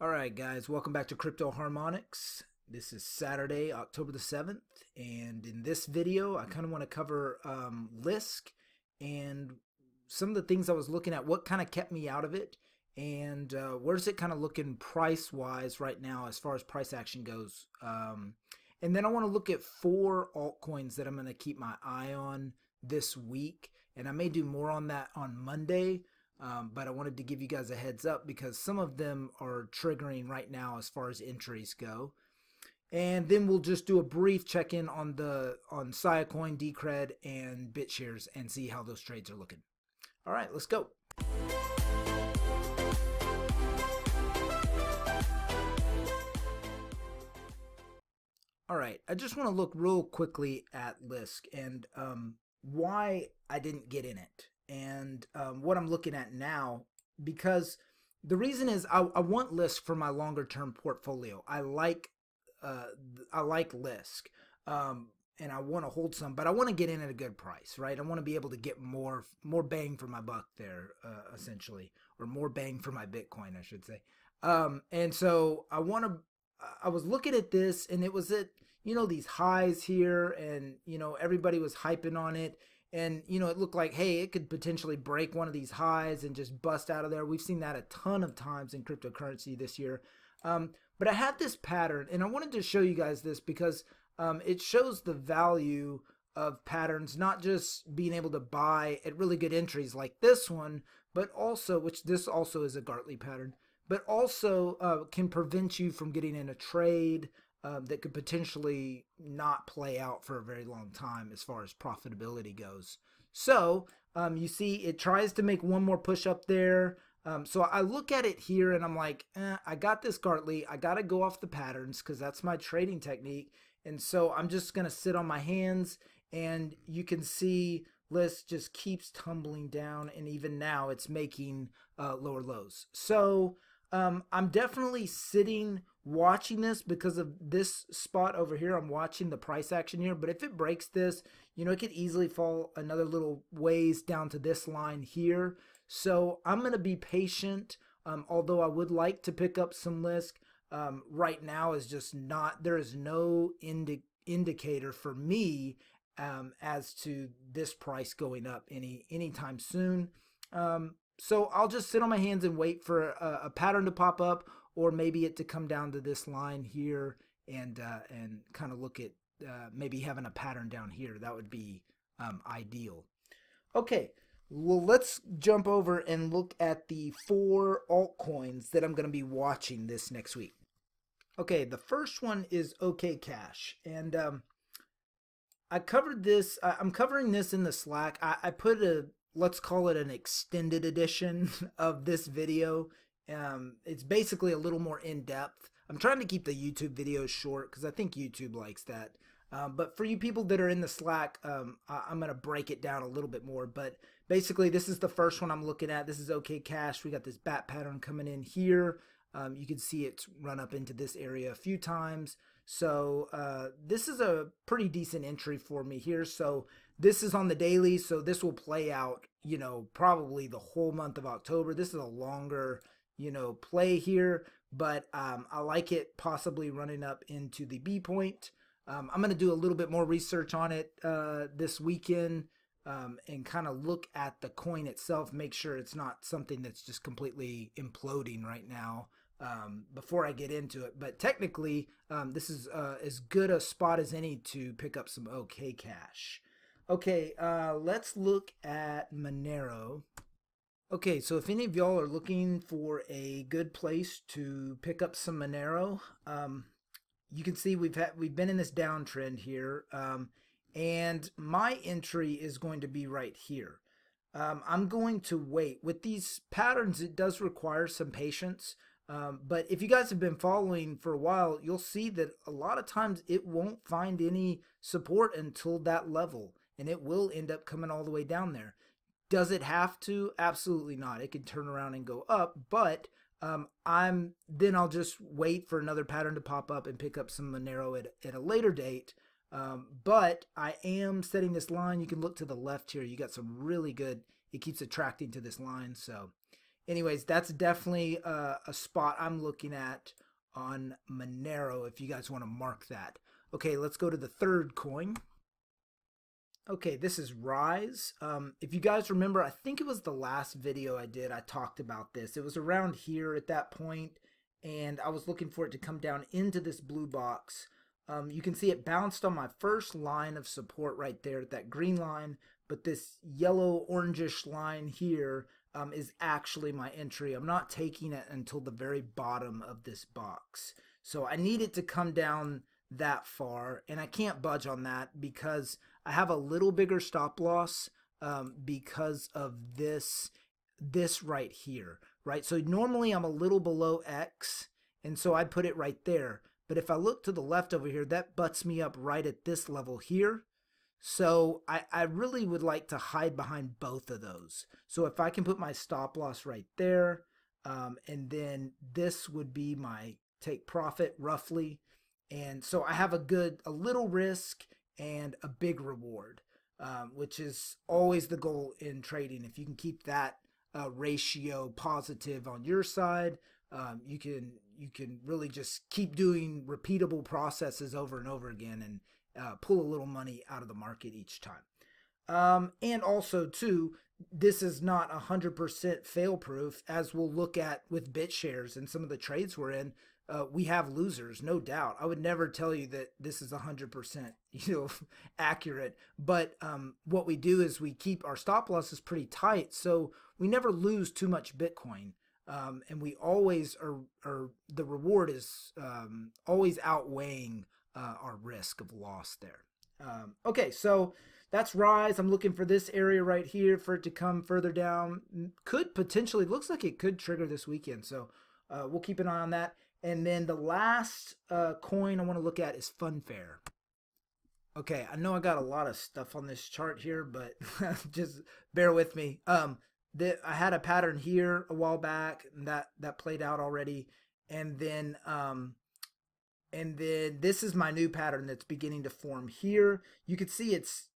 All right, guys, welcome back to Crypto Harmonics. This is Saturday, October the 7th, and in this video, I kind of want to cover Lisk and some of the things I was looking at, what kind of kept me out of it, and where's it kind of looking price-wise right now as far as price action goes. And then I want to look at 4 altcoins that I'm going to keep my eye on this week, and I may do more on that on Monday. But I wanted to give you guys a heads up because some of them are triggering right now as far as entries go. And then we'll just do a brief check-in on Siacoin, Decred, and Bitshares and see how those trades are looking. All right, let's go. All right, I just want to look real quickly at Lisk and why I didn't get in it. And what I'm looking at now, because the reason is I want Lisk for my longer term portfolio. I like Lisk, and I want to hold some, but I want to get in at a good price, right? I want to be able to get more bang for my buck there, essentially, or more bang for my Bitcoin, I should say. And so I was looking at this, and it was at these highs here, and everybody was hyping on it. And, it looked like, hey, it could potentially break one of these highs and just bust out of there. We've seen that a ton of times in cryptocurrency this year. But I had this pattern, and I wanted to show you guys this because it shows the value of patterns, not just being able to buy at really good entries like this one, but also, which this also is a Gartley pattern, but also can prevent you from getting in a trade that could potentially not play out for a very long time as far as profitability goes. So you see it tries to make one more push up there. So I look at it here and I'm like, I got this Gartley. I got to go off the patterns because that's my trading technique. And so I'm just going to sit on my hands, and you can see Lisk just keeps tumbling down. And even now it's making lower lows. So I'm definitely sitting watching this because of this spot over here. I'm watching the price action here, but if it breaks this, it could easily fall another little ways down to this line here. So I'm going to be patient, although I would like to pick up some Lisk. Right now is just not, there is no indicator for me as to this price going up anytime soon. So I'll just sit on my hands and wait for a pattern to pop up, or maybe it to come down to this line here and kind of look at maybe having a pattern down here. That would be ideal. Okay, well, let's jump over and look at the 4 altcoins that I'm going to be watching this next week. Okay, the first one is OK Cash, and I covered this. I'm covering this in the Slack. I put let's call it an extended edition of this video. It's basically a little more in-depth. I'm trying to keep the YouTube videos short because I think YouTube likes that. But for you people that are in the Slack, I'm going to break it down a little bit more. But basically, this is the first one I'm looking at. This is OK Cash. We got this bat pattern coming in here. You can see it's run up into this area a few times. So this is a pretty decent entry for me here. So this is on the daily, so this will play out, probably the whole month of October. This is a longer, play here, but I like it possibly running up into the B point. I'm going to do a little bit more research on it this weekend and kind of look at the coin itself, make sure it's not something that's just completely imploding right now before I get into it. But technically, this is as good a spot as any to pick up some OK Cash. Okay, let's look at Monero. Okay, so if any of y'all are looking for a good place to pick up some Monero, you can see we've been in this downtrend here, and my entry is going to be right here. I'm going to wait. With these patterns, it does require some patience, but if you guys have been following for a while, you'll see that a lot of times it won't find any support until that level, and it will end up coming all the way down there. Does it have to? Absolutely not. It can turn around and go up, but then I'll just wait for another pattern to pop up and pick up some Monero at a later date. But I am setting this line. You can look to the left here. You got some really good, it keeps attracting to this line. So anyways, that's definitely a spot I'm looking at on Monero if you guys want to mark that. Okay, let's go to the third coin. Okay, this is Rise. If you guys remember, I think it was the last video I did, I talked about this. It was around here at that point, and I was looking for it to come down into this blue box. You can see it bounced on my first line of support right there, that green line, but this yellow orangish line here is actually my entry. I'm not taking it until the very bottom of this box. So I need it to come down that far, and I can't budge on that because I have a little bigger stop loss because of this right here, right? So normally I'm a little below X, and so I put it right there. But if I look to the left over here, that butts me up right at this level here. So I really would like to hide behind both of those. So if I can put my stop loss right there, and then this would be my take profit roughly. And so I have a little risk and a big reward, which is always the goal in trading. If you can keep that ratio positive on your side, you can really just keep doing repeatable processes over and over again and pull a little money out of the market each time. And also too, this is not 100% fail proof, as we'll look at with Bitshares and some of the trades we're in. We have losers, no doubt. I would never tell you that this is 100%, accurate. But what we do is we keep our stop losses pretty tight, so we never lose too much Bitcoin, and we always are the reward is always outweighing our risk of loss there. Okay, so that's Rise. I'm looking for this area right here for it to come further down. Could potentially, looks like it could trigger this weekend, so we'll keep an eye on that. And then the last coin I want to look at is Funfair. Okay, I know I got a lot of stuff on this chart here, but just bear with me. I had a pattern here a while back, and that played out already. And then this is my new pattern that's beginning to form here. You can see it's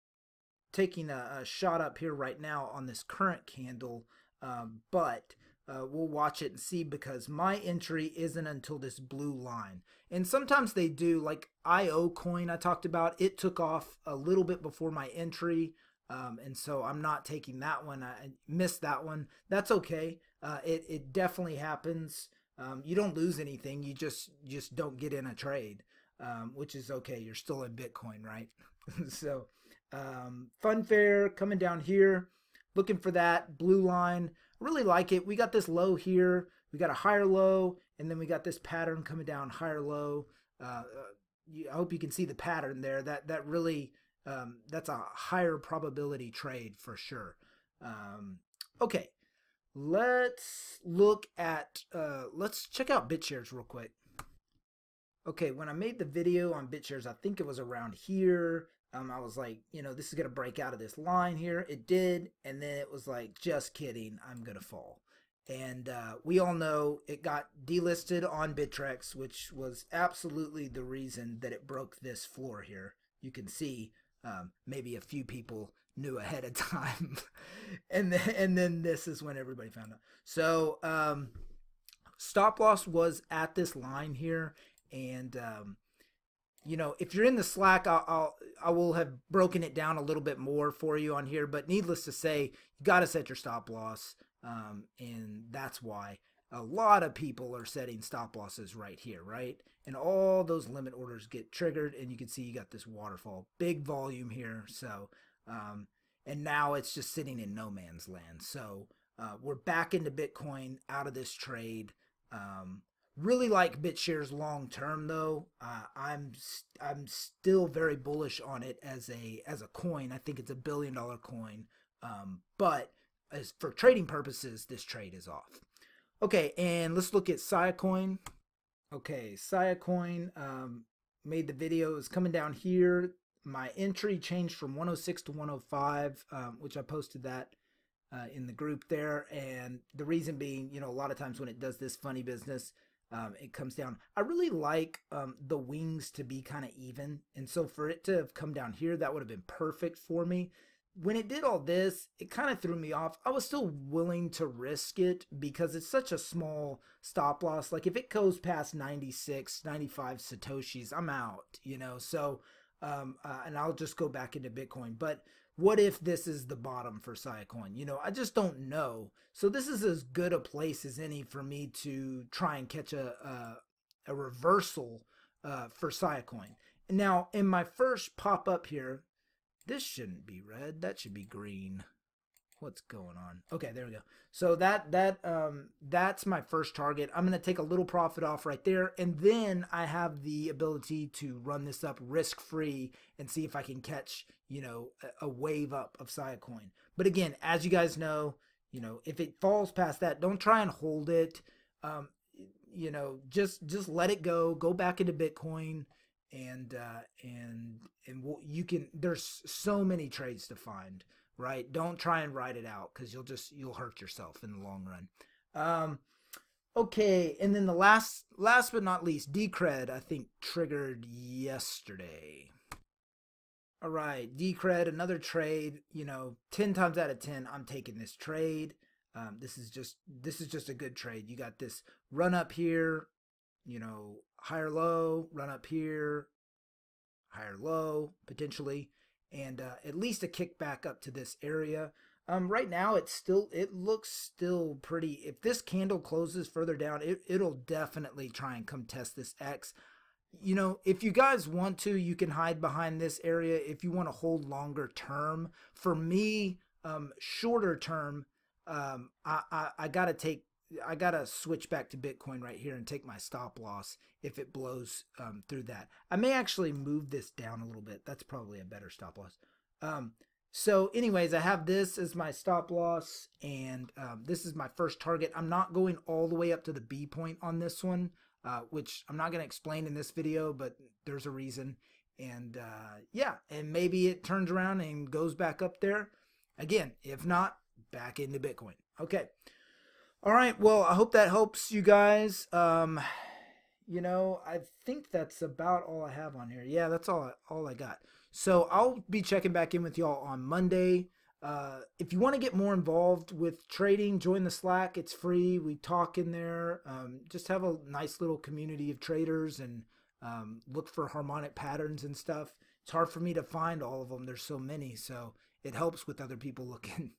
taking a shot up here right now on this current candle, but we'll watch it and see, because my entry isn't until this blue line. And sometimes they do, like IO coin I talked about, it took off a little bit before my entry, and so I'm not taking that one. I missed that one. That's okay. It definitely happens. You don't lose anything. You just don't get in a trade, which is okay. You're still in Bitcoin, right? So Funfair coming down here, looking for that blue line. Really like it. We got this low here, we got a higher low, and then we got this pattern coming down, higher low. I hope you can see the pattern there. That really that's a higher probability trade for sure. Okay, let's look at let's check out Bitshares real quick. Okay, when I made the video on Bitshares, I think it was around here. I was like, this is going to break out of this line here. It did. And then it was like, just kidding, I'm going to fall. And we all know it got delisted on Bittrex, which was absolutely the reason that it broke this floor here. You can see maybe a few people knew ahead of time. and then this is when everybody found out. So stop loss was at this line here. And if you're in the Slack, I will have broken it down a little bit more for you on here, but needless to say, you got to set your stop loss, and that's why a lot of people are setting stop losses right here, right? And all those limit orders get triggered, and you can see you got this waterfall, big volume here. So, and now it's just sitting in no man's land. So we're back into Bitcoin out of this trade. Really like Bitshares long term though. I'm still very bullish on it as a coin. I think it's $1 billion coin. But as for trading purposes, this trade is off. Okay, and let's look at Siacoin. Okay, Siacoin made the video. It's coming down here. My entry changed from 106 to 105, which I posted that in the group there. And the reason being, a lot of times when it does this funny business, it comes down. I really like the wings to be kind of even, and so for it to have come down here, that would have been perfect for me. when it did all this, it kind of threw me off. I was still willing to risk it because it's such a small stop loss. Like if it goes past 96, 95 Satoshis, I'm out, you know? So, and I'll just go back into Bitcoin. But what if this is the bottom for Siacoin? You know, I just don't know. So this is as good a place as any for me to try and catch a reversal for Siacoin. Now, in my first pop up here, this shouldn't be red. That should be green. What's going on? Okay, there we go. So that's my first target. I'm going to take a little profit off right there, and then I have the ability to run this up risk-free and see if I can catch, you know, a wave up of Siacoin. But again, as you guys know, you know, if it falls past that, don't try and hold it. You know, just let it go. Go back into Bitcoin. And you can, there's so many trades to find, right? Don't try and ride it out because you'll hurt yourself in the long run. Okay, and then the last but not least, Decred, I think triggered yesterday. All right, Decred, another trade, you know, 10 times out of 10, I'm taking this trade. This is just a good trade. You got this run up here, you know, higher low, run up here, higher low potentially, and at least a kickback up to this area. Right now it looks still pretty. If this candle closes further down, it'll definitely try and come test this X. You know, if you guys want to, you can hide behind this area if you want to hold longer term. For me, shorter term, I gotta switch back to Bitcoin right here and take my stop loss if it blows through that. I may actually move this down a little bit. That's probably a better stop loss. So anyways, I have this as my stop loss, and this is my first target. I'm not going all the way up to the B point on this one, which I'm not going to explain in this video, but there's a reason. And yeah, and maybe it turns around and goes back up there. Again, if not, back into Bitcoin. Okay. All right, well, I hope that helps you guys. You know, I think that's about all I have on here. Yeah, that's all I got. So I'll be checking back in with y'all on Monday. If you want to get more involved with trading, join the Slack. It's free. We talk in there. Just have a nice little community of traders and look for harmonic patterns and stuff. It's hard for me to find all of them. There's so many, so it helps with other people looking.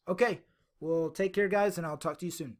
Okay. Well, take care, guys, and I'll talk to you soon.